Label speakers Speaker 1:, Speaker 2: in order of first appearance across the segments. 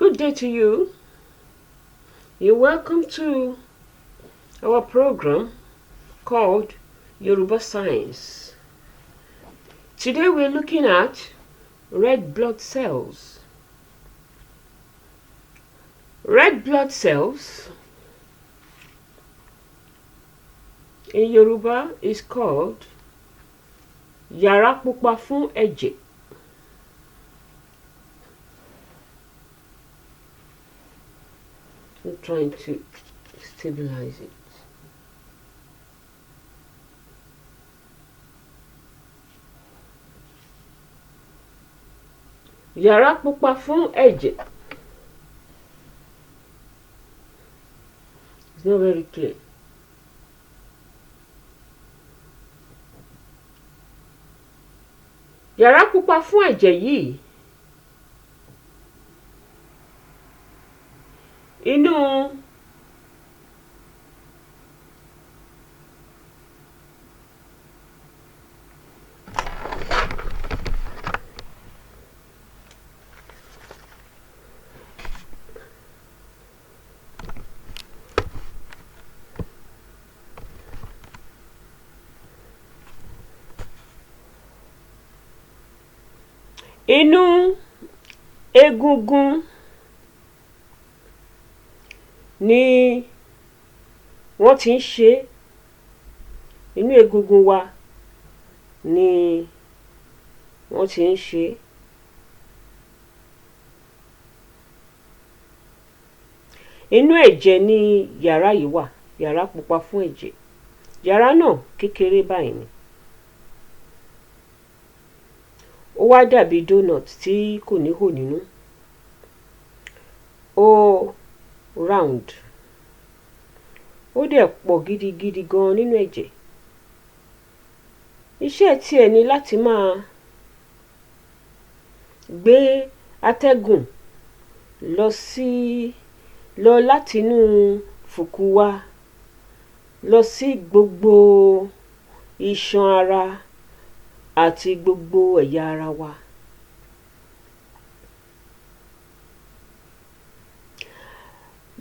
Speaker 1: Good day to you. You're welcome to our program called Yoruba Science. Today we're looking at red blood cells. Red blood cells in Yoruba is called yàrá pupa fún ẹ̀jẹ̀. I'm trying to stabilize it. Yàrá pupa fún ẹ̀jẹ̀. It's not very clear. Yàrá pupa fún ẹ̀jẹ̀ yìí inú egungun ni wọ́n ti ń ṣe. Inú egungun wa ni wọ́n ti ń ṣe. Inú ẹ̀jẹ̀ ni yàrá yìí wà, yàrá pupa fún ẹ̀jẹ̀. Yàrá náà kékeré báyìí ni. Ó wá dàbí donut tí kò ní hò nínú. Ó round. Ó dẹ̀ pọ̀ gidigidi gan nínú ẹ̀jẹ̀. Iṣẹ́ tiẹ̀ ni láti máa gbé atẹ́gùn lọ látinú fùkù wa lọ sí gbogbo iṣan ara àti gbogbo ẹ̀yà ara wa.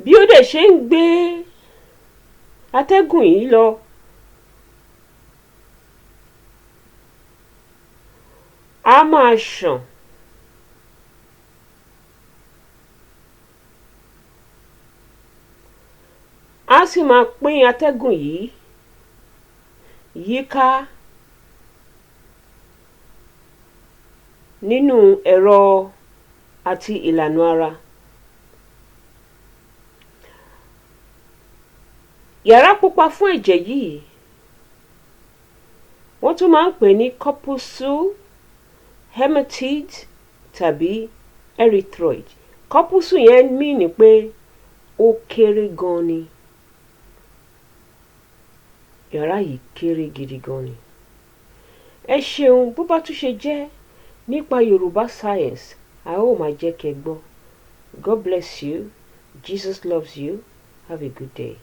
Speaker 1: Bí ó dẹ̀ ṣe ń gbé atẹ́gùn yìí lọ, a máa ṣàn. A sì máa pín atẹ́gùn yìí yíká nínú ẹ̀rọ àti ìlànà ara. Yàrá pupa fún ẹ̀jẹ̀ yìí wọ́n tún máa ń pè ní corpuscle, hematid tàbí erythroid. Corpuscle yẹn mean pé ó kéré gan ni. Yàrá yìí kéré gidi gan ni. Ẹ ṣeun bó bá tún ṣe jẹ́ nípa Yoruba Science, a ó máa jẹ́ kẹ́ gbọ́. God bless you. Jesus loves you. Have a good day.